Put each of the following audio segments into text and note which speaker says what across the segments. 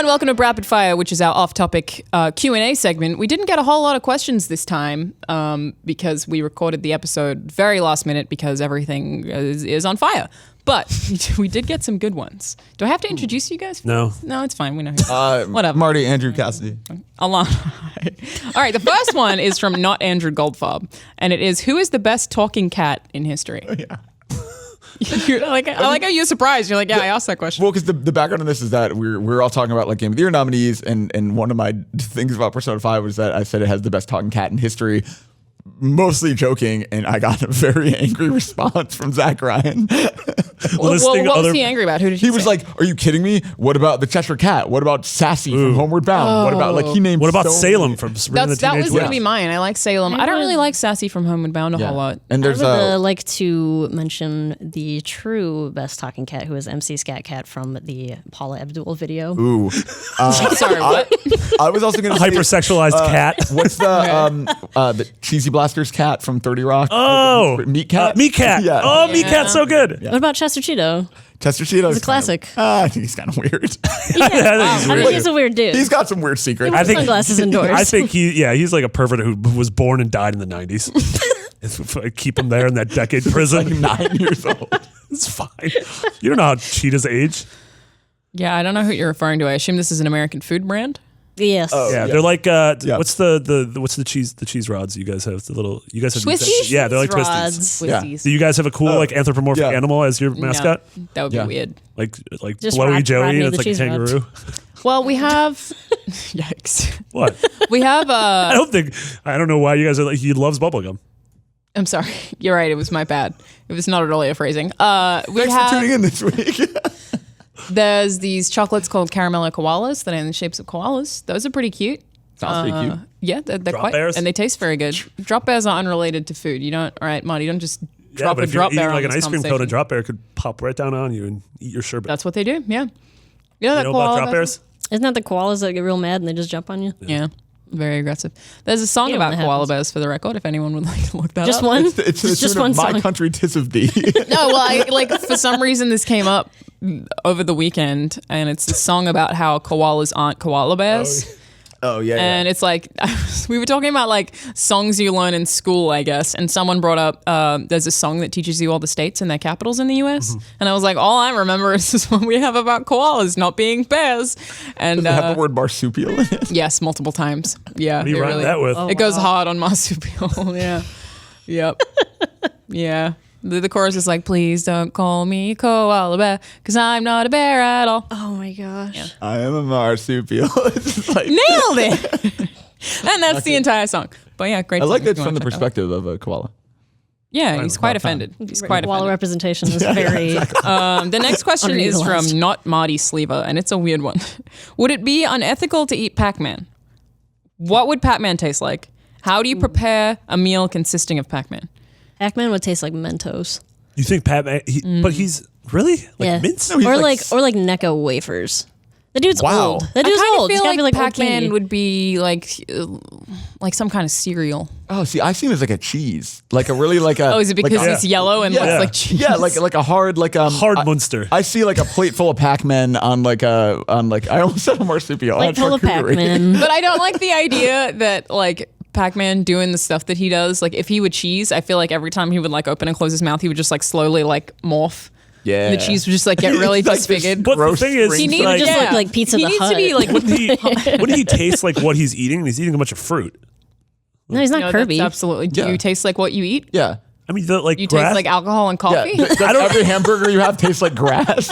Speaker 1: and welcome to Rapid Fire, which is our off-topic Q&A segment. We didn't get a whole lot of questions this time because we recorded the episode very last minute because everything is on fire. But we did get some good ones. Do I have to introduce you guys?
Speaker 2: No.
Speaker 1: No, it's fine. We know who. Whatever.
Speaker 3: Marty, Andrew, Cassidee.
Speaker 1: Alanah. All right, the first one is from not Andrew Goldfarb, and it is, who is the best talking cat in history?
Speaker 3: Oh, yeah.
Speaker 1: I like how you're surprised. You're like, yeah, I asked that question.
Speaker 3: Well, because the background on this is that we're all talking about like Game of the Year nominees, and one of my things about Persona 5 was that I said it has the best talking cat in history. Mostly joking, and I got a very angry response from Zach Ryan.
Speaker 1: What was he angry about? Who did he say?
Speaker 3: Was like, "Are you kidding me? What about the Cheshire Cat? What about Sassy from Homeward Bound? What about he named?
Speaker 2: What about
Speaker 3: so
Speaker 2: Salem
Speaker 3: many.
Speaker 2: from Spring the
Speaker 1: that
Speaker 2: Teenage
Speaker 1: was
Speaker 2: Witch?
Speaker 1: going to be mine. I like Salem. I don't really like Sassy from Homeward Bound a whole lot.
Speaker 3: And there's
Speaker 4: I would like to mention the true best talking cat, who is MC Scat Cat from the Paula Abdul video.
Speaker 3: ooh.
Speaker 1: Sorry, what?
Speaker 3: I was also going to
Speaker 2: Hypersexualized cat.
Speaker 3: What's the Cheesy Blasters cat from 30 Rock?
Speaker 2: Oh,
Speaker 3: Meat Cat.
Speaker 2: Meat Cat.
Speaker 3: Yeah.
Speaker 2: Oh, Meat Cat's so good.
Speaker 4: What about Chester Cheeto?
Speaker 3: Chester Cheeto.
Speaker 4: He's a classic.
Speaker 3: I think he's kind of weird.
Speaker 4: I think he's a weird dude.
Speaker 3: He's got some weird secrets.
Speaker 4: I think sunglasses indoors.
Speaker 2: I think he's like a pervert who was born and died in the 90s. Keep him there in that decade prison.
Speaker 3: like 9 years old.
Speaker 2: It's fine. You don't know how cheetahs age.
Speaker 1: Yeah, I don't know who you're referring to. I assume this is an American food brand.
Speaker 4: Yes.
Speaker 2: Yeah, they're like what's the cheese rods you guys have? You guys have
Speaker 1: Twisties?
Speaker 2: Yeah, they're like
Speaker 4: Rods.
Speaker 2: twisties.
Speaker 1: Twisties.
Speaker 2: Do you guys have a cool like anthropomorphic animal as your mascot?
Speaker 1: No, that would be weird.
Speaker 2: Like
Speaker 4: Just
Speaker 2: Blowy Joey,
Speaker 4: Rodney
Speaker 2: it's
Speaker 4: the
Speaker 2: like a
Speaker 4: cheese rod.
Speaker 2: kangaroo.
Speaker 1: Well, we have. Yikes.
Speaker 2: What?
Speaker 1: We have.
Speaker 2: I don't know why you guys are like, he loves bubblegum.
Speaker 1: I'm sorry. You're right. It was my bad. It was not at all your phrasing. We
Speaker 3: Thanks for tuning in this week.
Speaker 1: There's these chocolates called Caramello Koalas that are in the shapes of koalas. Those are pretty cute.
Speaker 3: Sounds pretty cute.
Speaker 1: Yeah, they're
Speaker 2: Drop
Speaker 1: quite,
Speaker 2: bears?
Speaker 1: and they taste very good. Drop bears are unrelated to food. You don't, all right, Marty, you don't just drop
Speaker 2: but
Speaker 1: a
Speaker 2: if you're
Speaker 1: drop
Speaker 2: eating
Speaker 1: bear
Speaker 2: like
Speaker 1: on
Speaker 2: an
Speaker 1: this
Speaker 2: ice cream cone, a
Speaker 1: conversation.
Speaker 2: drop bear could pop right down on you and eat your sherbet.
Speaker 1: That's what they do. Yeah. You know that
Speaker 2: you know
Speaker 1: koala
Speaker 2: about drop bears?
Speaker 4: Isn't that the koalas that get real mad and they just jump on you?
Speaker 1: Yeah. Very aggressive. There's a song
Speaker 4: You know
Speaker 1: about
Speaker 4: when that
Speaker 1: koala
Speaker 4: happens.
Speaker 1: bears for the record, if anyone would like to look that
Speaker 4: Just
Speaker 1: up.
Speaker 4: one?
Speaker 3: It's
Speaker 4: Just
Speaker 3: just
Speaker 4: one
Speaker 3: My
Speaker 4: song.
Speaker 3: Country Tis of Thee.
Speaker 1: No, well, for some reason this came up over the weekend, and it's a song about how koalas aren't koala bears.
Speaker 3: Oh yeah.
Speaker 1: And it's like, we were talking about like songs you learn in school, I guess. And someone brought up, there's a song that teaches you all the states and their capitals in the US. And I was like, all I remember is this one we have about koalas not being bears. And
Speaker 3: Does it have the word marsupial in it?
Speaker 1: yes, multiple times. Yeah.
Speaker 2: What do you rhyme that with?
Speaker 1: It goes hard on marsupial. Yeah. Yep. Yeah. The chorus is like, please don't call me koala bear, because I'm not a bear at all.
Speaker 4: Oh my gosh.
Speaker 3: I am a marsupial. It's just like,
Speaker 1: Nailed it. And that's the entire song. But yeah, great
Speaker 3: I like
Speaker 1: song
Speaker 3: that
Speaker 1: if you
Speaker 3: from
Speaker 1: wanna
Speaker 3: the
Speaker 1: check it out.
Speaker 3: perspective of a koala.
Speaker 1: Yeah, he's quite offended. He's quite
Speaker 4: Koala
Speaker 1: offended.
Speaker 4: representation is very...
Speaker 1: The next question is
Speaker 4: Underutilized.
Speaker 1: from not Marty Sleever, and it's a weird one. Would it be unethical to eat Pac-Man? What would Pac-Man taste like? How do you prepare a meal consisting of Pac-Man?
Speaker 4: Pac-Man would taste like Mentos.
Speaker 2: You think Pac-Man? But he's really like mints.
Speaker 3: No, he's
Speaker 4: Or
Speaker 3: like
Speaker 4: like Necco wafers. The dude's
Speaker 3: Wow.
Speaker 4: old. The dude's
Speaker 1: I kind
Speaker 4: old.
Speaker 1: of
Speaker 4: He's
Speaker 1: feel
Speaker 4: gotta
Speaker 1: like
Speaker 4: be like
Speaker 1: Pac-Man
Speaker 4: old
Speaker 1: would be like some kind of cereal.
Speaker 3: Oh, see, I see him as like a cheese, like a really like a.
Speaker 1: Oh, is it because
Speaker 3: like a-
Speaker 1: he's yellow and looks like cheese?
Speaker 3: Yeah, like a hard
Speaker 2: Hard
Speaker 3: I-
Speaker 2: Munster.
Speaker 3: I see like a plate full of Pac-Man on like I almost said a marsupial.
Speaker 4: Plate
Speaker 3: on
Speaker 4: full of
Speaker 3: charcuterie.
Speaker 4: Pac-Man.
Speaker 1: But I don't like the idea that like Pac-Man doing the stuff that he does. Like if he would cheese, I feel like every time he would like open and close his mouth, he would just like slowly like morph.
Speaker 3: Yeah,
Speaker 1: And the cheese would just like get really
Speaker 3: It's like this
Speaker 1: disfigured.
Speaker 2: But the
Speaker 3: gross
Speaker 2: thing is,
Speaker 3: string
Speaker 1: He needs
Speaker 2: like,
Speaker 4: just
Speaker 1: yeah.
Speaker 4: look like Pizza
Speaker 1: He
Speaker 4: the
Speaker 1: needs
Speaker 4: Hut.
Speaker 1: to be like
Speaker 2: wouldn't he taste like what he's eating? He's eating a bunch of fruit.
Speaker 4: No, he's not
Speaker 1: No,
Speaker 4: Kirby.
Speaker 1: that's absolutely. Do
Speaker 3: Yeah.
Speaker 1: you taste like what you eat?
Speaker 3: Yeah.
Speaker 2: I mean, like
Speaker 1: You
Speaker 2: grass.
Speaker 1: taste like alcohol and coffee?
Speaker 3: Yeah, does every hamburger you have tastes like grass?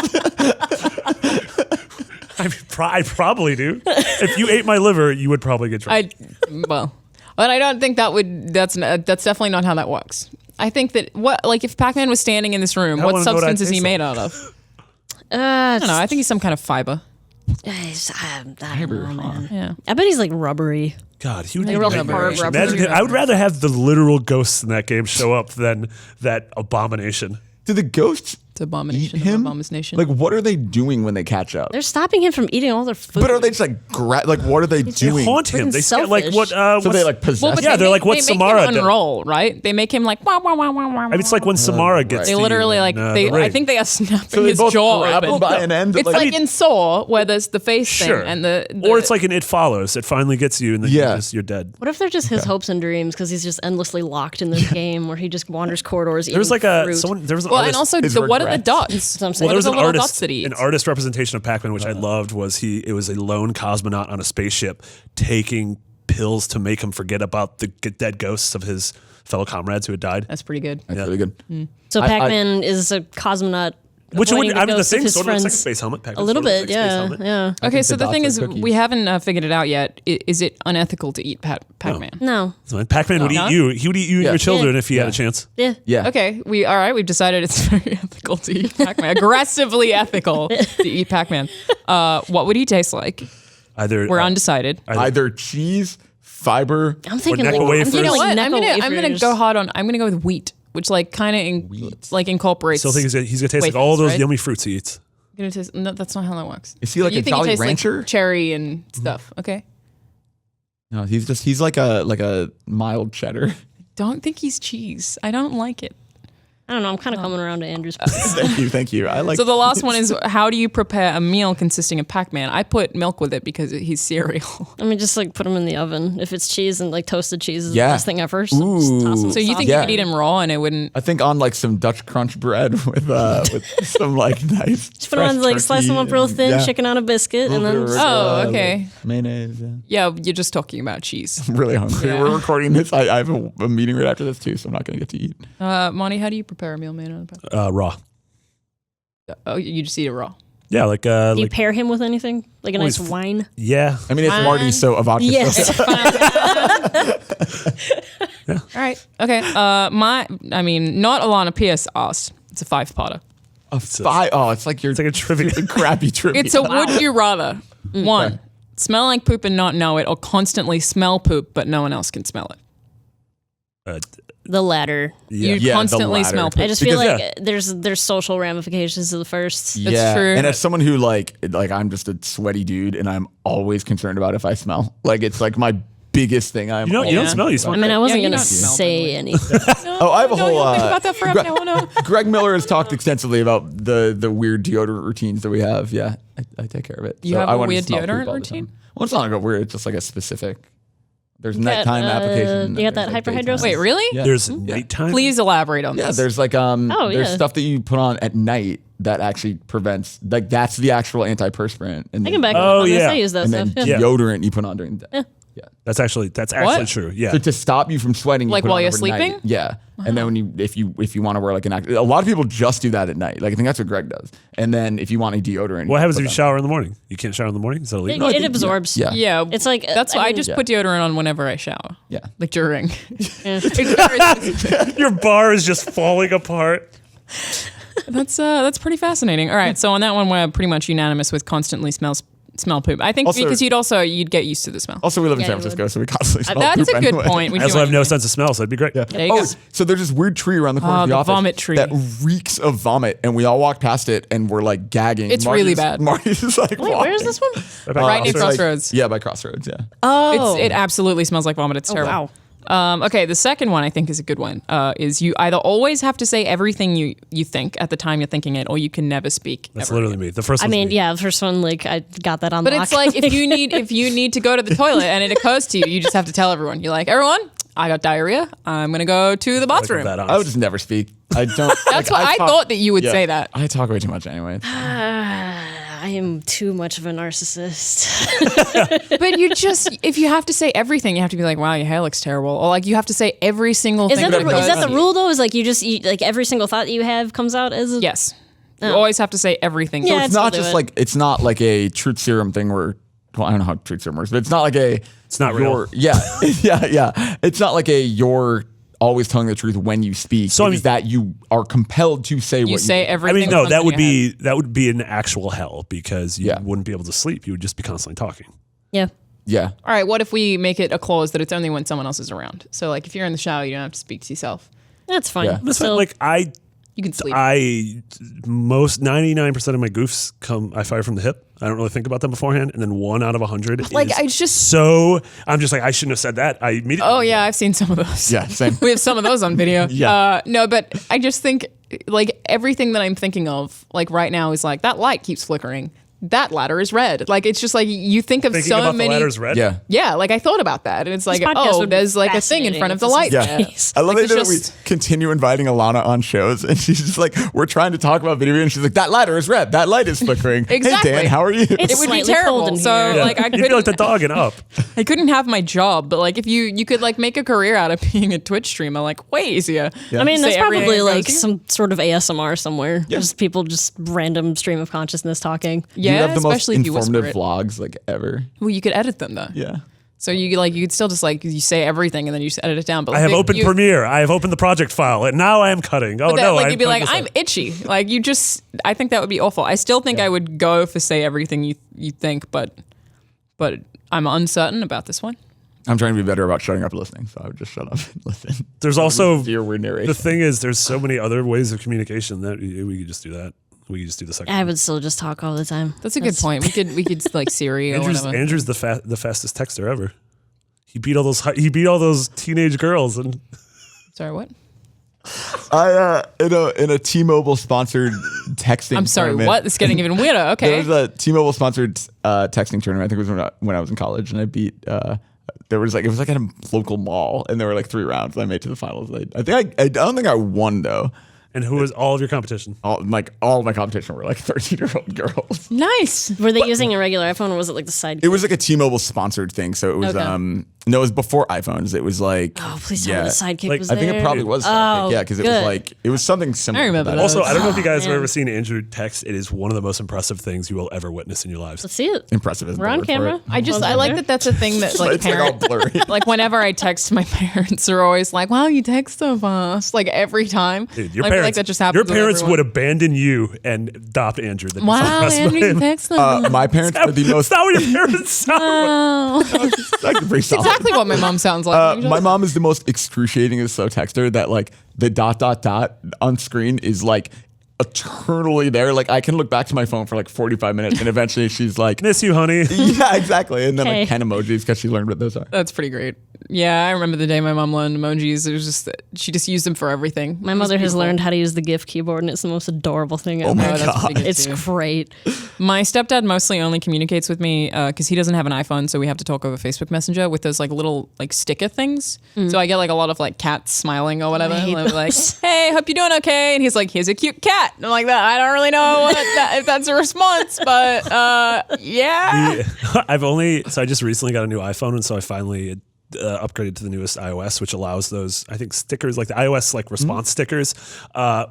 Speaker 2: I probably do. If you ate my liver, you would probably get drunk.
Speaker 1: But I don't think that would. That's definitely not how that works. I think that if Pac-Man was standing in this room,
Speaker 2: I
Speaker 1: what
Speaker 2: wanna know what
Speaker 1: substance
Speaker 2: I
Speaker 1: is he
Speaker 2: taste
Speaker 1: made out of?
Speaker 4: I
Speaker 1: I don't know. I think he's some kind of fiber.
Speaker 4: I don't know, man.
Speaker 1: Yeah.
Speaker 4: I bet he's like rubbery.
Speaker 2: God, he would
Speaker 1: Like
Speaker 2: be
Speaker 1: real
Speaker 2: nightmare.
Speaker 1: rubber-
Speaker 2: Imagine
Speaker 1: rubber-
Speaker 2: I would rather have the literal ghosts in that game show up than that abomination.
Speaker 3: Do the ghosts
Speaker 1: It's abomination
Speaker 3: eat him?
Speaker 1: of abomination.
Speaker 3: Like, what are they doing when they catch up?
Speaker 4: They're stopping him from eating all their food.
Speaker 3: But are they just like what are they doing?
Speaker 2: Haunt him.
Speaker 4: Freaking
Speaker 2: They say, like
Speaker 4: selfish.
Speaker 2: what?
Speaker 3: So they like possess.
Speaker 1: but
Speaker 2: Yeah, they're like what
Speaker 1: they
Speaker 2: Samara
Speaker 1: make him
Speaker 2: does.
Speaker 1: unroll, right? They make him like wah wah wah wah wah.
Speaker 2: I mean, it's like when Samara gets.
Speaker 1: They
Speaker 2: to you
Speaker 1: literally
Speaker 2: in,
Speaker 1: like
Speaker 2: the
Speaker 1: they. I
Speaker 2: ring.
Speaker 1: think they are snapping
Speaker 3: So they
Speaker 1: his
Speaker 3: both
Speaker 1: jaw
Speaker 3: grab him
Speaker 1: open.
Speaker 3: by an end.
Speaker 1: It's like in Saw where there's the face
Speaker 2: Sure.
Speaker 1: thing and the
Speaker 2: or it's like in It Follows. It finally gets you, and then you're dead.
Speaker 4: What if they're just his hopes and dreams because he's just endlessly locked in this game where he just wanders corridors eating
Speaker 2: There was like
Speaker 4: fruit.
Speaker 2: there was an
Speaker 1: well,
Speaker 2: artist.
Speaker 1: and also
Speaker 3: his
Speaker 1: what are the
Speaker 3: regrets.
Speaker 1: dots?
Speaker 4: That's what I'm saying.
Speaker 2: Well, there was
Speaker 1: What are
Speaker 2: an
Speaker 1: the little
Speaker 2: artist,
Speaker 1: dots that he
Speaker 2: an
Speaker 1: eats?
Speaker 2: artist representation of Pac-Man, which I loved. It was a lone cosmonaut on a spaceship taking pills to make him forget about the dead ghosts of his fellow comrades who had died.
Speaker 1: That's pretty good.
Speaker 3: That's really good.
Speaker 4: So Pac-Man is a cosmonaut.
Speaker 2: Which
Speaker 4: avoiding
Speaker 2: would I mean the
Speaker 4: ghosts of
Speaker 2: same
Speaker 4: his
Speaker 2: sort of looks like a
Speaker 4: friends.
Speaker 2: space helmet. Pac-Man
Speaker 4: A little
Speaker 2: sort of
Speaker 4: bit,
Speaker 2: looks like a space
Speaker 4: yeah,
Speaker 2: helmet.
Speaker 4: yeah.
Speaker 1: Okay, so
Speaker 3: the
Speaker 1: the thing
Speaker 3: dots
Speaker 1: is,
Speaker 3: are cookies.
Speaker 1: we haven't figured it out yet. Is it unethical to eat Pac-Man?
Speaker 4: No,
Speaker 2: So Pac-Man would
Speaker 1: No.
Speaker 2: eat you. He would eat you and
Speaker 3: Yeah.
Speaker 2: your children
Speaker 4: Yeah.
Speaker 2: if he had a chance.
Speaker 4: yeah.
Speaker 3: Yeah.
Speaker 1: Okay, we've decided it's very ethical to eat Pac-Man. Aggressively ethical to eat Pac-Man. What would he taste like?
Speaker 2: Either
Speaker 1: We're undecided.
Speaker 3: Either cheese, fiber.
Speaker 4: I'm thinking
Speaker 2: Necco
Speaker 4: like
Speaker 2: wafers.
Speaker 1: You know what?
Speaker 4: Necco
Speaker 1: I'm gonna
Speaker 4: wafers.
Speaker 1: go hard on. I'm gonna go with wheat, which like kind of like incorporates.
Speaker 2: Still think he's gonna taste like
Speaker 1: wafers,
Speaker 2: all those
Speaker 1: right?
Speaker 2: yummy fruits he eats.
Speaker 1: Gonna taste, no, that's not how that works.
Speaker 3: Is he like
Speaker 1: You
Speaker 3: a
Speaker 1: think he
Speaker 3: Jolly
Speaker 1: tastes
Speaker 3: Rancher?
Speaker 1: like cherry and stuff? Okay.
Speaker 3: No, he's like a mild cheddar.
Speaker 1: Don't think he's cheese. I don't like it.
Speaker 4: I don't know. I'm kind of coming around to Andrew's.
Speaker 3: Thank you. I like.
Speaker 1: So the last one is how do you prepare a meal consisting of Pac-Man? I put milk with it because he's cereal.
Speaker 4: I mean, just like put them in the oven. If it's cheese and like toasted cheese is
Speaker 3: Yeah.
Speaker 4: the best thing ever. So
Speaker 3: Ooh.
Speaker 4: just toss some
Speaker 1: So you
Speaker 4: sauce
Speaker 1: think
Speaker 3: Yeah.
Speaker 1: you could eat him raw and it wouldn't?
Speaker 3: I think on like some Dutch Crunch bread with some like nice.
Speaker 4: Just put them on, like slice them up real thin,
Speaker 3: Yeah.
Speaker 4: chicken on a biscuit, and then
Speaker 1: Oh, okay.
Speaker 3: Mayonnaise. Yeah.
Speaker 1: Yeah, you're just talking about cheese.
Speaker 3: I'm really hungry.
Speaker 1: Yeah.
Speaker 3: We're recording this. I have a meeting right after this too, so I'm not gonna get to eat.
Speaker 1: Monty, how do you prepare a meal made out of Pac-Man?
Speaker 2: Raw.
Speaker 1: Oh, you just eat it raw.
Speaker 2: Yeah, like
Speaker 4: do you pair him with anything? Like a
Speaker 2: Well,
Speaker 4: nice
Speaker 2: he's-
Speaker 4: wine?
Speaker 2: yeah.
Speaker 3: I mean, it's Marty, so a vodka.
Speaker 4: Yes.
Speaker 1: All right. Okay. Not Alanah Pierce asked. It's a 5-parter.
Speaker 3: It's like you're
Speaker 2: It's like a trivia.
Speaker 3: a crappy trivia.
Speaker 1: It's a would you rather. One, smell like poop and not know it, or constantly smell poop but no one else can smell it.
Speaker 4: The latter.
Speaker 1: You
Speaker 3: Yeah, the
Speaker 1: constantly
Speaker 3: latter.
Speaker 1: smell poop.
Speaker 4: I just feel
Speaker 3: Because-
Speaker 4: like there's social ramifications to the first.
Speaker 3: Yeah,
Speaker 1: true.
Speaker 3: and as someone who like I'm just a sweaty dude, and I'm always concerned about if I smell. Like it's like my biggest thing.
Speaker 2: You don't smell. You smell.
Speaker 4: I mean, I wasn't
Speaker 1: you
Speaker 4: gonna
Speaker 1: don't smell,
Speaker 4: say anything.
Speaker 3: Oh, I have a
Speaker 1: No,
Speaker 3: whole.
Speaker 1: you'll think about that forever. No.
Speaker 3: Greg Miller has talked extensively about the weird deodorant routines that we have. Yeah, I take care of it.
Speaker 1: You have
Speaker 3: I
Speaker 1: a
Speaker 3: wanna
Speaker 1: weird
Speaker 3: smell poop
Speaker 1: deodorant
Speaker 3: all the
Speaker 1: routine?
Speaker 3: time. Well, it's not like a weird. It's just like a specific. There's
Speaker 4: got,
Speaker 3: nighttime application.
Speaker 4: you got that
Speaker 3: there's, like,
Speaker 4: hyperhidrosis?
Speaker 3: daytime.
Speaker 1: Wait, really?
Speaker 3: Yeah.
Speaker 2: There's nighttime.
Speaker 1: Please elaborate on
Speaker 3: Yeah,
Speaker 1: this.
Speaker 3: there's like there's
Speaker 4: yeah.
Speaker 3: stuff that you put on at night that actually prevents like that's the actual antiperspirant. And
Speaker 4: I can back
Speaker 2: Oh,
Speaker 4: up on this.
Speaker 2: yeah.
Speaker 4: I use that
Speaker 3: and
Speaker 4: stuff.
Speaker 3: then
Speaker 4: Yeah.
Speaker 3: deodorant you put on during the day. Yeah.
Speaker 2: That's actually
Speaker 1: What?
Speaker 2: true. Yeah.
Speaker 3: So to stop you from sweating, you
Speaker 1: Like
Speaker 3: put it
Speaker 1: while
Speaker 3: on
Speaker 1: you're
Speaker 3: overnight.
Speaker 1: sleeping?
Speaker 3: Yeah, and then when if you want to wear like a lot of people just do that at night. Like I think that's what Greg does. And then if you want a deodorant,
Speaker 2: What happens if you
Speaker 3: put
Speaker 2: shower in the morning? You can't shower in the morning. Is that illegal?
Speaker 3: I
Speaker 4: It
Speaker 3: think-
Speaker 4: absorbs.
Speaker 3: Yeah.
Speaker 1: yeah.
Speaker 4: It's like
Speaker 1: That's why I
Speaker 4: mean,
Speaker 1: just put deodorant on whenever I shower.
Speaker 3: Yeah.
Speaker 1: Like during.
Speaker 4: yeah.
Speaker 2: Your bar is just falling apart.
Speaker 1: That's pretty fascinating. All right, so on that one, we're pretty much unanimous with constantly smell poop. I think
Speaker 3: Also-
Speaker 1: because you'd get used to the smell.
Speaker 3: Also, we live in
Speaker 4: Yeah,
Speaker 3: San
Speaker 4: you
Speaker 3: Francisco, so we constantly smell
Speaker 1: That's
Speaker 3: poop
Speaker 1: a good
Speaker 3: anyway.
Speaker 1: point. We
Speaker 2: I also
Speaker 1: do
Speaker 2: have no
Speaker 1: anyway.
Speaker 2: sense of smell, so it'd be great.
Speaker 3: Yeah.
Speaker 1: There you
Speaker 3: Oh,
Speaker 1: go.
Speaker 3: so there's this weird tree around the corner of the
Speaker 1: the
Speaker 3: office
Speaker 1: vomit tree.
Speaker 3: that reeks of vomit, and we all walk past it and we're like gagging.
Speaker 1: It's really bad.
Speaker 3: Marty's just like,
Speaker 4: Wait, where's this one?
Speaker 1: Right near
Speaker 3: it's like-
Speaker 1: Crossroads.
Speaker 3: yeah, by Crossroads. Yeah.
Speaker 4: Oh,
Speaker 1: It absolutely smells like vomit. It's terrible.
Speaker 4: wow.
Speaker 1: Okay, the second one I think is a good one. Is you either always have to say everything you think at the time you're thinking it, or you can never speak.
Speaker 2: That's
Speaker 1: ever
Speaker 2: literally
Speaker 1: again.
Speaker 2: me. The first
Speaker 4: I
Speaker 2: one's
Speaker 4: mean,
Speaker 2: me.
Speaker 4: yeah, the first one, like, I got that on
Speaker 1: But
Speaker 4: lock.
Speaker 1: it's like if you need to go to the toilet and it occurs to you, you just have to tell everyone. You're like, everyone, I got diarrhea. I'm gonna go to the bathroom.
Speaker 2: That
Speaker 3: I would
Speaker 2: honest.
Speaker 3: just never speak. I don't.
Speaker 1: That's what I thought that you would say that.
Speaker 3: I talk way too much anyway.
Speaker 4: I am too much of a narcissist.
Speaker 1: But if you have to say everything, you have to be like, wow, your hair looks terrible, or like you have to say every single
Speaker 4: Is
Speaker 1: thing.
Speaker 4: that the
Speaker 1: occurs to you.
Speaker 4: rule though? Is like you just eat like every single thought that you have comes out as a,
Speaker 1: Yes, you always have to say everything.
Speaker 4: Yeah.
Speaker 3: It's
Speaker 4: I'd
Speaker 3: not
Speaker 4: still do
Speaker 3: just
Speaker 4: it.
Speaker 3: like it's not like a truth serum thing where well, I don't know how truth serum works, but it's not like a
Speaker 2: It's not real.
Speaker 3: yeah yeah. It's not like a you're always telling the truth when you speak.
Speaker 2: So, I
Speaker 3: It
Speaker 2: mean-
Speaker 3: is that you are compelled to say
Speaker 1: You
Speaker 3: what
Speaker 1: say
Speaker 3: you
Speaker 2: I
Speaker 1: everything.
Speaker 2: mean, no,
Speaker 1: comes
Speaker 2: that
Speaker 1: in
Speaker 2: would
Speaker 1: your head.
Speaker 2: be an actual hell because you
Speaker 3: Yeah.
Speaker 2: wouldn't be able to sleep. You would just be constantly talking.
Speaker 4: yeah.
Speaker 3: Yeah.
Speaker 1: All right, what if we make it a clause that it's only when someone else is around? So like if you're in the shower, you don't have to speak to yourself.
Speaker 4: That's fine.
Speaker 3: Yeah.
Speaker 2: That's
Speaker 4: So,
Speaker 2: like
Speaker 1: You can sleep.
Speaker 2: 99% of my goofs I fire from the hip. I don't really think about them beforehand, and then 1 out of 100.
Speaker 1: Like,
Speaker 2: is
Speaker 1: I just
Speaker 2: I'm just like, I shouldn't have said that. I immediately.
Speaker 1: Oh yeah, I've seen some of those.
Speaker 3: Yeah, same.
Speaker 1: We have some of those on video.
Speaker 3: Yeah.
Speaker 1: No, but I just think like everything that I'm thinking of like right now is like that light keeps flickering. That ladder is red. Like it's just like you think of
Speaker 2: Thinking
Speaker 1: so
Speaker 2: about
Speaker 1: many.
Speaker 2: the ladder's red.
Speaker 3: Yeah.
Speaker 1: Yeah, like I thought about that, and it's like,
Speaker 4: podcast
Speaker 1: oh,
Speaker 4: would be
Speaker 1: there's like a thing in front of the light.
Speaker 4: fascinating.
Speaker 3: Yeah.
Speaker 4: Jeez.
Speaker 3: I love
Speaker 1: Like,
Speaker 3: that
Speaker 1: it's
Speaker 3: we
Speaker 1: just-
Speaker 3: continue inviting Alanah on shows, and she's just like, we're trying to talk about video, and she's like, that ladder is red. That light is flickering.
Speaker 1: Exactly.
Speaker 3: Hey, Dan, how are you?
Speaker 1: It would be
Speaker 4: Slightly
Speaker 1: terrible.
Speaker 4: cold in
Speaker 1: So
Speaker 4: here.
Speaker 2: Yeah.
Speaker 1: like I
Speaker 2: You'd be like the
Speaker 1: couldn't,
Speaker 2: dog and up.
Speaker 1: I couldn't have my job, but like if you could like make a career out of being a Twitch streamer, like way easier.
Speaker 3: Yeah.
Speaker 4: I mean,
Speaker 1: Say
Speaker 4: that's
Speaker 1: everything
Speaker 4: probably
Speaker 1: that
Speaker 4: like
Speaker 1: goes-
Speaker 4: some sort of ASMR somewhere.
Speaker 3: Yeah.
Speaker 4: Just people just random stream of consciousness talking.
Speaker 3: You
Speaker 1: Yeah,
Speaker 3: have the most
Speaker 1: especially if you whisper
Speaker 3: informative
Speaker 1: it.
Speaker 3: vlogs like ever.
Speaker 1: Well, you could edit them though.
Speaker 3: Yeah.
Speaker 1: So you could still just like you say everything and then you just edit it down. But
Speaker 2: I have
Speaker 1: like,
Speaker 2: opened Premiere. I have opened the project file, and now I am cutting. Oh
Speaker 1: But that,
Speaker 2: no!
Speaker 1: like
Speaker 2: I'm
Speaker 1: you'd be
Speaker 2: cutting
Speaker 1: like,
Speaker 2: this
Speaker 1: I'm
Speaker 2: out.
Speaker 1: itchy. Like you just, I think that would be awful. I still think I would go for say everything you think, but I'm uncertain about this one.
Speaker 3: I'm trying to be better about shutting up and listening, so I would just shut up and listen.
Speaker 2: There's also
Speaker 3: Steer weird narration.
Speaker 2: the thing is, there's so many other ways of communication that we could just do that. We could just do the second.
Speaker 4: I would still just talk all the time.
Speaker 1: That's a good point. We could like Siri or whatever.
Speaker 2: Andrew's the fastest texter ever. He beat all those teenage girls, and
Speaker 1: Sorry, what?
Speaker 3: I in a T-Mobile sponsored texting.
Speaker 1: I'm sorry,
Speaker 3: tournament,
Speaker 1: what? It's getting even weirder.
Speaker 3: There
Speaker 1: Okay.
Speaker 3: was a T-Mobile sponsored texting tournament. I think it was when I was in college, and I beat. It was like at a local mall, and there were like 3 rounds. And I made it to the finals. I don't think I won though.
Speaker 2: and who was all of your competition?
Speaker 3: All of my competition were like 13-year-old girls.
Speaker 1: Nice.
Speaker 4: Were they using a regular iPhone or was it like the side?
Speaker 3: It was like a T-Mobile sponsored thing, so it was
Speaker 1: Okay.
Speaker 3: no, it was before iPhones. It was like
Speaker 4: Oh, please tell me the sidekick
Speaker 2: Like,
Speaker 4: was
Speaker 3: I
Speaker 4: there.
Speaker 3: think it probably was
Speaker 4: Oh,
Speaker 3: yeah, because it was
Speaker 4: good.
Speaker 3: like it was something similar.
Speaker 1: I remember
Speaker 3: to
Speaker 1: that.
Speaker 2: Also, I don't know if you guys have
Speaker 4: man.
Speaker 2: ever seen Andrew text. It is one of the most impressive things you will ever witness in your lives.
Speaker 4: Let's see it.
Speaker 3: Impressive. Isn't
Speaker 4: We're
Speaker 3: the
Speaker 4: on
Speaker 3: word for
Speaker 4: camera.
Speaker 3: it.
Speaker 1: I like that that's a thing that like
Speaker 3: It's like all
Speaker 1: parents
Speaker 3: blurry.
Speaker 1: like whenever I text my parents are always like, wow, you text so fast. Like every time.
Speaker 2: Dude, your
Speaker 1: I feel
Speaker 2: parents,
Speaker 1: like that just happens.
Speaker 2: your
Speaker 1: with
Speaker 2: parents
Speaker 1: everyone.
Speaker 2: would abandon you and adopt Andrew. Than
Speaker 1: Wow, Andrew, you text them.
Speaker 3: My parents were the most.
Speaker 2: That's not what your parents sound.
Speaker 1: Oh.
Speaker 3: Actually pretty solid.
Speaker 1: Exactly what my mom sounds like.
Speaker 3: My mom is the most excruciating and slow texter that like the ... on screen is like eternally there. Like I can look back to my phone for like 45 minutes and eventually she's like,
Speaker 2: Miss you, honey.
Speaker 3: yeah, exactly. And then
Speaker 4: Okay.
Speaker 3: like 10 emojis because she learned what those are.
Speaker 1: That's pretty great. Yeah, I remember the day my mom learned emojis. It was just that she just used them for everything.
Speaker 4: My mother has learned how to use the GIF keyboard, and it's the most adorable thing ever.
Speaker 3: Oh my
Speaker 1: that's
Speaker 3: God.
Speaker 1: pretty good
Speaker 4: It's
Speaker 1: too.
Speaker 4: great.
Speaker 1: My stepdad mostly only communicates with me because he doesn't have an iPhone, so we have to talk over Facebook Messenger with those like little like sticker things. So I get like a lot of like cats smiling or whatever.
Speaker 4: I hate
Speaker 1: And I'm like,
Speaker 4: those.
Speaker 1: hey, hope you're doing okay. And he's like, here's a cute cat. And I'm like, that I don't really know if that's a response, but yeah.
Speaker 2: I just recently got a new iPhone, and so I finally upgraded to the newest iOS, which allows those, I think, stickers like the iOS like response stickers,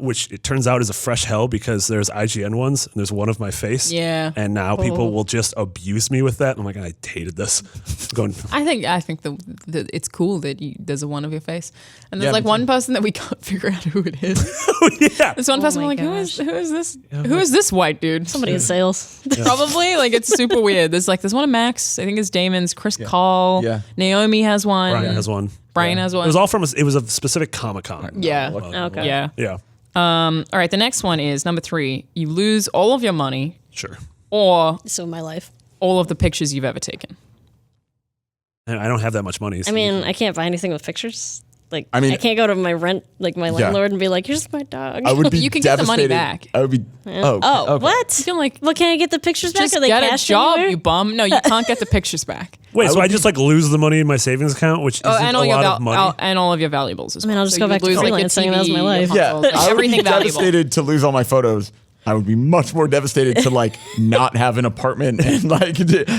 Speaker 2: which it turns out is a fresh hell because there's IGN ones and there's one of my face.
Speaker 1: Yeah.
Speaker 2: And now people will just abuse me with that. And I'm like, I hated this. Going,
Speaker 1: I think the it's cool that there's a one of your face, and there's
Speaker 3: Yeah,
Speaker 1: like
Speaker 3: me
Speaker 1: one person that we can't figure out who it is.
Speaker 2: oh yeah.
Speaker 1: There's one person
Speaker 4: my
Speaker 1: we're like,
Speaker 4: gosh.
Speaker 1: who is this? Who is this white dude?
Speaker 4: Somebody in sales.
Speaker 1: Probably like it's super weird. There's one of Max. I think it's Damon's. Chris Call.
Speaker 3: Yeah.
Speaker 1: Naomi has one.
Speaker 2: Brian has one.
Speaker 1: Brian has one.
Speaker 2: It was all from it was a specific Comic-Con.
Speaker 1: Yeah.
Speaker 4: Okay.
Speaker 1: Yeah.
Speaker 2: Yeah.
Speaker 1: All right. The next one is number 3. You lose all of your money
Speaker 2: Sure.
Speaker 1: or
Speaker 4: So my life.
Speaker 1: all of the pictures you've ever taken.
Speaker 2: And I don't have that much money. so
Speaker 4: I mean, I can't buy anything with pictures. Like,
Speaker 3: I mean-
Speaker 4: I can't go to my my landlord and be like, "Here's my dog."
Speaker 3: I would be
Speaker 1: You can get the money
Speaker 3: devastated.
Speaker 1: back.
Speaker 3: I would be. Oh,
Speaker 4: Oh,
Speaker 3: okay.
Speaker 4: what?
Speaker 1: You can like
Speaker 4: Well, can I get the pictures back?
Speaker 1: just
Speaker 4: Are they
Speaker 1: get a
Speaker 4: cashed
Speaker 1: job,
Speaker 4: anywhere?
Speaker 1: you bum. No, you can't get the pictures back.
Speaker 2: Wait, so
Speaker 3: would
Speaker 2: I just like lose the money in my savings account, which
Speaker 1: Oh,
Speaker 2: isn't
Speaker 1: and
Speaker 2: a
Speaker 1: all your
Speaker 2: lot of money.
Speaker 1: and all of your valuables as well.
Speaker 4: mean, I'll just
Speaker 1: So
Speaker 4: go
Speaker 1: you
Speaker 4: back to
Speaker 1: lose, like, your
Speaker 4: freelancing. That was my
Speaker 1: TV,
Speaker 4: life.
Speaker 1: your
Speaker 3: Yeah,
Speaker 1: consoles,
Speaker 3: I would
Speaker 1: everything
Speaker 3: be
Speaker 1: valuable.
Speaker 3: devastated to lose all my photos. I would be much more devastated to like not have an apartment and like,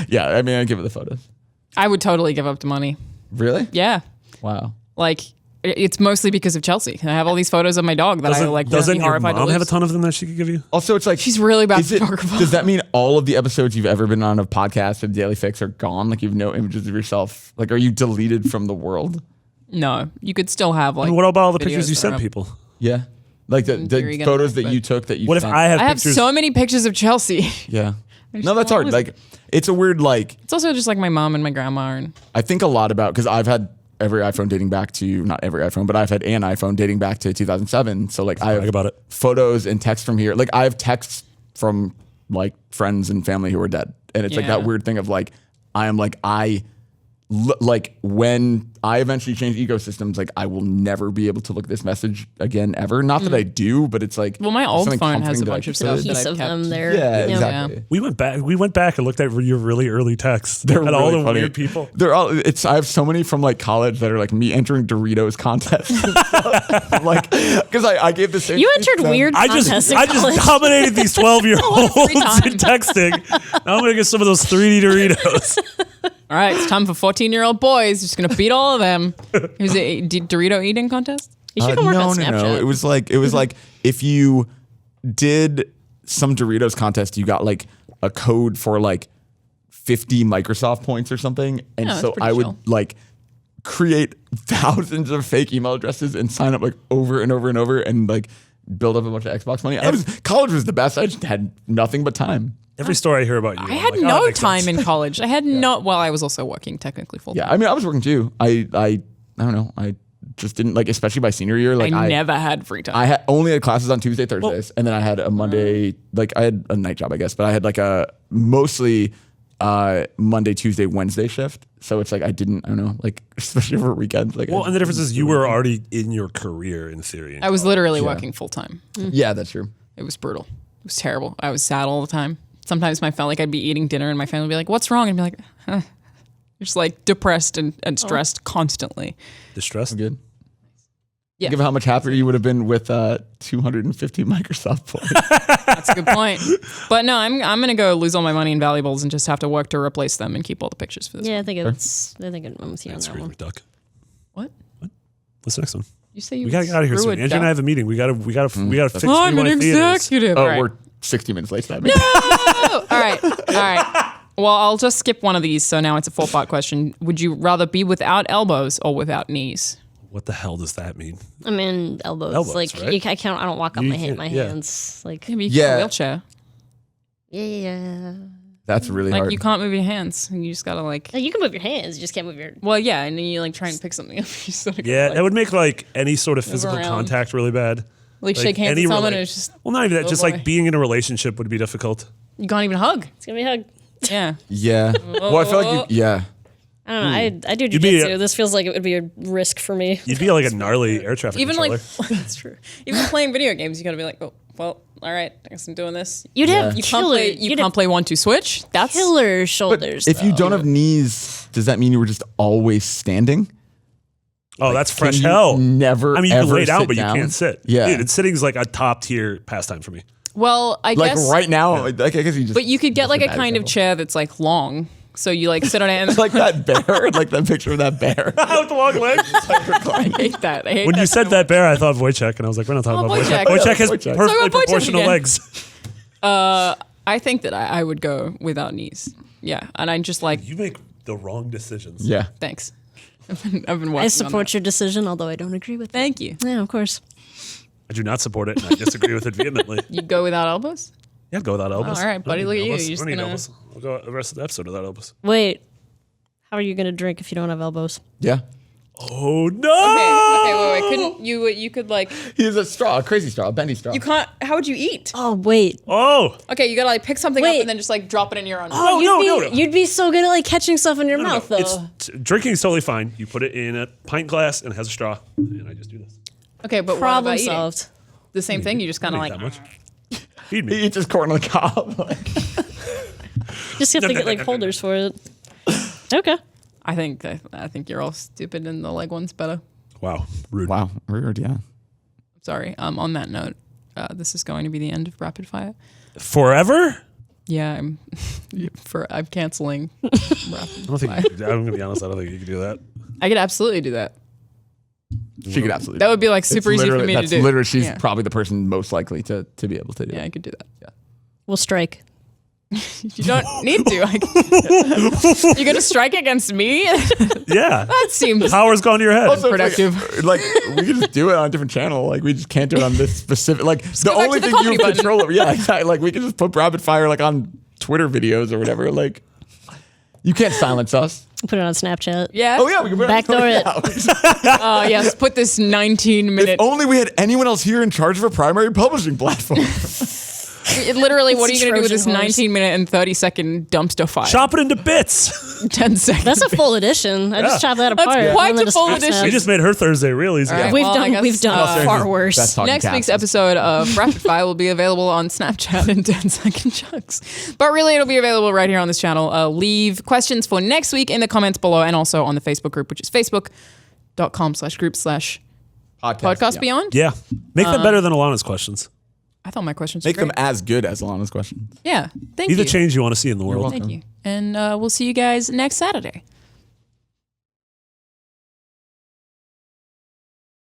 Speaker 3: yeah. I mean, I'd give it the photos.
Speaker 1: I would totally give up the money.
Speaker 3: Really?
Speaker 1: Yeah,
Speaker 3: Wow.
Speaker 1: like it's mostly because of Chelsea. I have all these photos of my dog that I like.
Speaker 2: Doesn't
Speaker 1: would be
Speaker 2: your
Speaker 1: horrified to
Speaker 2: mom have a
Speaker 1: lose.
Speaker 2: ton of them that she could give you?
Speaker 3: Also, it's like
Speaker 1: She's really bad
Speaker 3: is it-
Speaker 1: photographer.
Speaker 3: Does that mean all of the episodes you've ever been on of podcasts of Daily Fix are gone? Like you have no images of yourself? Like are you deleted from the world?
Speaker 1: No, you could still have like.
Speaker 2: And what about all the
Speaker 1: videos
Speaker 2: pictures you
Speaker 1: that are
Speaker 2: sent
Speaker 1: up.
Speaker 2: people?
Speaker 3: Yeah. Like
Speaker 1: theory,
Speaker 3: the
Speaker 1: gonna
Speaker 3: photos
Speaker 1: happen.
Speaker 3: that you took that you
Speaker 2: What if
Speaker 3: sent.
Speaker 2: I have
Speaker 1: I have
Speaker 2: pictures?
Speaker 1: so many pictures of Chelsea.
Speaker 3: Yeah. No,
Speaker 1: so
Speaker 3: that's hard.
Speaker 1: honest.
Speaker 3: Like it's a weird like
Speaker 1: It's also just like my mom and my grandma. And
Speaker 3: I think a lot about because I've had every iPhone dating back to, not every iPhone, but I've had an iPhone dating back to 2007. So like I have
Speaker 2: about it.
Speaker 3: photos and text from here. Like I have texts from like friends and family who are dead. And it's like that weird thing of like, like when I eventually change ecosystems, like I will never be able to look at this message again ever. Not that I do, but it's like,
Speaker 1: Well, my old
Speaker 3: something
Speaker 1: phone has a
Speaker 3: comforting that I
Speaker 1: bunch of
Speaker 3: keep
Speaker 1: stuff
Speaker 3: it.
Speaker 1: that
Speaker 4: Piece
Speaker 1: I've
Speaker 4: of
Speaker 1: kept.
Speaker 4: them there.
Speaker 3: Yeah,
Speaker 4: you know.
Speaker 3: exactly.
Speaker 2: We went back and looked at your really early texts.
Speaker 3: They're
Speaker 2: Had all
Speaker 3: really
Speaker 2: the
Speaker 3: funny.
Speaker 2: weird people.
Speaker 3: They're all. I have so many from like college that are like me entering Doritos contests. I'm like, because I gave the same.
Speaker 4: You
Speaker 3: speech to
Speaker 4: entered
Speaker 3: them.
Speaker 4: weird
Speaker 2: I
Speaker 4: contests in college.
Speaker 2: just dominated these 12-year-olds
Speaker 1: free time.
Speaker 2: in texting. Now I'm gonna get some of those 3D Doritos.
Speaker 1: All right, it's time for 14-year-old boys. Just gonna beat all of them. Here's a Dorito eating contest.
Speaker 4: You should come work on
Speaker 3: No.
Speaker 4: Snapchat.
Speaker 3: It was like if you did some Doritos contest, you got like a code for like 50 Microsoft points or something, and
Speaker 1: Yeah, that's
Speaker 3: so
Speaker 1: pretty
Speaker 3: I would
Speaker 1: chill.
Speaker 3: like create thousands of fake email addresses and sign up like over and over and over and like build up a bunch of Xbox money. College was the best. I just had nothing but time.
Speaker 2: Every story I hear about you,
Speaker 1: I had no time in college. I had no. Well, I was also working technically full time.
Speaker 3: Yeah, I mean, I was working too. I don't know. I just didn't like, especially by senior year. Like
Speaker 1: I never had free time.
Speaker 3: I had only had classes on Tuesday, Thursdays, and then I had a Monday. Like I had a night job, I guess, but I had like a mostly Monday, Tuesday, Wednesday shift. So it's like I don't know, like especially over weekends. Like
Speaker 2: Well, and the difference is you were already in your career in theory.
Speaker 1: I was literally working full time.
Speaker 3: yeah, that's true.
Speaker 1: It was brutal. It was terrible. I was sad all the time. Sometimes I felt like I'd be eating dinner and my family would be like, "What's wrong?" And I'd be like, huh. Just like depressed and stressed constantly.
Speaker 2: Distressed.
Speaker 3: Good.
Speaker 1: Yeah.
Speaker 3: Think of how much happier you would have been with 250 Microsoft points.
Speaker 1: That's a good point. But no, I'm gonna go lose all my money in valuables and just have to work to replace them and keep all the pictures for this.
Speaker 4: Yeah,
Speaker 1: one.
Speaker 4: I think I'm with you on that
Speaker 2: Scream
Speaker 4: one.
Speaker 2: McDuck.
Speaker 1: What?
Speaker 2: What's the next one?
Speaker 1: You say you
Speaker 2: We gotta get out of here
Speaker 1: screw
Speaker 2: soon.
Speaker 1: it
Speaker 2: Andrew and I
Speaker 1: down?
Speaker 2: have a meeting. We gotta fix
Speaker 1: Oh, I'm an
Speaker 2: Rewind Theaters.
Speaker 1: executive.
Speaker 3: Oh,
Speaker 1: All right.
Speaker 3: we're 60 minutes late to that meeting.
Speaker 1: Oh, all right. Well, I'll just skip one of these. So now it's a 4-part question. Would you rather be without elbows or without knees?
Speaker 2: What the hell does that mean?
Speaker 4: I mean, elbows.
Speaker 2: Elbows,
Speaker 4: Like
Speaker 2: right?
Speaker 4: I can't. I don't walk on
Speaker 2: You
Speaker 4: my
Speaker 2: can't-
Speaker 4: my
Speaker 2: yeah.
Speaker 4: hands. Like
Speaker 1: Maybe you
Speaker 3: Yeah.
Speaker 1: can a wheelchair.
Speaker 4: yeah.
Speaker 3: That's really
Speaker 1: Like
Speaker 3: hard.
Speaker 1: you can't move your hands. And you just gotta like.
Speaker 4: You can move your hands. You just can't move your.
Speaker 1: Well, yeah, and then you like try and pick something up. You sort of go,
Speaker 2: Yeah,
Speaker 1: like,
Speaker 2: that would make like any sort of physical
Speaker 1: around.
Speaker 2: contact really bad.
Speaker 1: Like shake hands
Speaker 2: any
Speaker 1: with someone
Speaker 2: rela-
Speaker 1: and it's just
Speaker 2: well, not even that.
Speaker 1: oh
Speaker 2: Just
Speaker 1: boy.
Speaker 2: like being in a relationship would be difficult.
Speaker 1: you can't even hug.
Speaker 4: It's gonna be a hug.
Speaker 1: Yeah.
Speaker 3: yeah. Well, I feel like yeah.
Speaker 4: I don't know. I do
Speaker 2: You'd be
Speaker 4: jujitsu.
Speaker 2: a-
Speaker 4: This feels like it would be a risk for me.
Speaker 2: You'd be like a gnarly air traffic
Speaker 1: Even
Speaker 2: controller.
Speaker 1: like that's true. Even playing video games, you gotta be like, oh, well, all right, I guess I'm doing this.
Speaker 4: You'd have
Speaker 1: You can't play. You can't play 1-2 switch. That's
Speaker 4: killer shoulders.
Speaker 3: If you
Speaker 4: though.
Speaker 3: don't have knees, does that mean you were just always standing?
Speaker 2: Oh, that's
Speaker 3: Can
Speaker 2: fresh
Speaker 3: you
Speaker 2: hell.
Speaker 3: Never.
Speaker 2: I mean, you can
Speaker 3: ever
Speaker 2: lay down,
Speaker 3: sit
Speaker 2: but you can't sit.
Speaker 3: Yeah.
Speaker 2: Dude, and sitting's like a top tier pastime for me.
Speaker 1: well, I
Speaker 3: Like
Speaker 1: guess.
Speaker 3: right now, like, I guess you just.
Speaker 1: But you could get
Speaker 3: that's
Speaker 1: like a
Speaker 3: bad
Speaker 1: kind of
Speaker 3: example.
Speaker 1: chair that's like long, so you like sit on it. And
Speaker 3: like that bear, like that picture of that bear.
Speaker 2: With the long legs.
Speaker 1: I hate that. I hate
Speaker 2: When
Speaker 1: that
Speaker 2: you
Speaker 1: so
Speaker 2: said that bear, I thought Wojciech, and I was like, we're not talking
Speaker 1: Oh,
Speaker 2: about Wojciech.
Speaker 1: Wojciech.
Speaker 2: Wojciech has
Speaker 3: Wojciech.
Speaker 2: perfectly
Speaker 1: Talk about Wojciech
Speaker 2: proportional
Speaker 1: again.
Speaker 2: legs.
Speaker 1: I think that I would go without knees. Yeah, and I'm just like,
Speaker 2: You make the wrong decisions.
Speaker 3: Yeah.
Speaker 1: thanks. I've been working
Speaker 4: I
Speaker 1: on
Speaker 4: support
Speaker 1: that.
Speaker 4: your decision, although I don't agree with it.
Speaker 1: Thank you.
Speaker 4: Yeah, of course.
Speaker 2: I do not support it, and I disagree with it vehemently.
Speaker 1: You go without elbows?
Speaker 2: Yeah, I'd go without elbows.
Speaker 1: all right, buddy,
Speaker 2: I don't
Speaker 1: look at
Speaker 2: need
Speaker 1: you.
Speaker 2: elbows.
Speaker 1: You're
Speaker 2: I
Speaker 1: just
Speaker 2: don't need
Speaker 1: gonna-
Speaker 2: elbows. I'll go the rest of the episode without elbows.
Speaker 4: Wait, how are you gonna drink if you don't have elbows?
Speaker 3: Yeah.
Speaker 2: Oh, no!
Speaker 1: Okay, wait. Couldn't you could like
Speaker 3: He has a straw, a crazy straw, a bendy straw.
Speaker 1: you can't. How would you eat?
Speaker 4: Oh wait.
Speaker 2: Oh!
Speaker 1: Okay, you gotta like pick something up
Speaker 4: Wait.
Speaker 1: and then just like drop it in your own.
Speaker 2: Oh, no.
Speaker 4: You'd be so good at like catching stuff in your mouth though.
Speaker 2: Drinking is totally fine. You put it in a pint glass and it has a straw, and I just do this.
Speaker 1: Okay, but what
Speaker 4: Problem
Speaker 1: about eating?
Speaker 4: solved.
Speaker 1: The same thing. You just kind of
Speaker 2: Not
Speaker 1: like.
Speaker 2: that much. Feed
Speaker 3: He
Speaker 2: me.
Speaker 3: eats his corn on the cob. Like,
Speaker 4: Just have to get like holders for it. Okay.
Speaker 1: I think you're all stupid and the leg one's better.
Speaker 2: Wow. Rude.
Speaker 3: wow. Weird, yeah.
Speaker 1: Sorry. On that note, this is going to be the end of rapid fire.
Speaker 2: Forever?
Speaker 1: Yeah, I'm canceling.
Speaker 2: I don't think I'm going to be honest. I don't think you can do that.
Speaker 1: I could absolutely do that.
Speaker 3: She could absolutely.
Speaker 1: That would be like super easy for me to
Speaker 3: that's
Speaker 1: do.
Speaker 3: literally, she's
Speaker 1: Yeah.
Speaker 3: probably the person most likely to be able to do
Speaker 1: Yeah, I
Speaker 3: it.
Speaker 1: could do that. Yeah.
Speaker 4: We'll strike.
Speaker 1: You don't need to. You're gonna strike against me?
Speaker 2: Yeah.
Speaker 1: That seems
Speaker 2: Power's gone to your head.
Speaker 3: Also,
Speaker 1: productive.
Speaker 3: Like we could just do it on a different channel. Like we just can't do it on this specific. Like the
Speaker 1: go back
Speaker 3: only
Speaker 1: to the
Speaker 3: thing you
Speaker 1: comedy
Speaker 3: have
Speaker 1: button.
Speaker 3: control over. Yeah, exactly. Like we could just put rapid fire like on Twitter videos or whatever. Like you can't silence us.
Speaker 4: Put it on Snapchat.
Speaker 1: Yeah.
Speaker 3: Oh yeah, we can put
Speaker 4: Backdoor it.
Speaker 1: Oh yes. Put this 19-minute.
Speaker 3: If only we had anyone else here in charge of a primary publishing platform.
Speaker 1: Literally, what are you going to do with this
Speaker 4: Trojan horse.
Speaker 1: 19-minute and 30-second dumpster file?
Speaker 2: Chop it into bits.
Speaker 1: 10 seconds.
Speaker 4: That's a full edition. I just chopped that apart.
Speaker 1: quite
Speaker 4: and then
Speaker 1: a full
Speaker 4: just-
Speaker 1: edition.
Speaker 2: We just made her Thursday real easy.
Speaker 1: All right.
Speaker 4: We've
Speaker 1: Well, I
Speaker 4: done
Speaker 1: guess,
Speaker 4: far worse.
Speaker 3: Best talking
Speaker 1: Next
Speaker 3: cat.
Speaker 1: week's episode of Rapid Fire will be available on Snapchat in 10-second chunks. But really, it'll be available right here on this channel. Leave questions for next week in the comments below and also on the Facebook group, which is facebook.com/group/podcast beyond.
Speaker 2: Yeah. Make them better than Alana's questions.
Speaker 1: I thought my questions
Speaker 3: Make
Speaker 1: were
Speaker 3: them
Speaker 1: great.
Speaker 3: as good as Alana's questions.
Speaker 1: Yeah. Thank
Speaker 2: Be
Speaker 1: you.
Speaker 2: the change you want to see in the world.
Speaker 1: Thank you. And we'll see you guys next Saturday.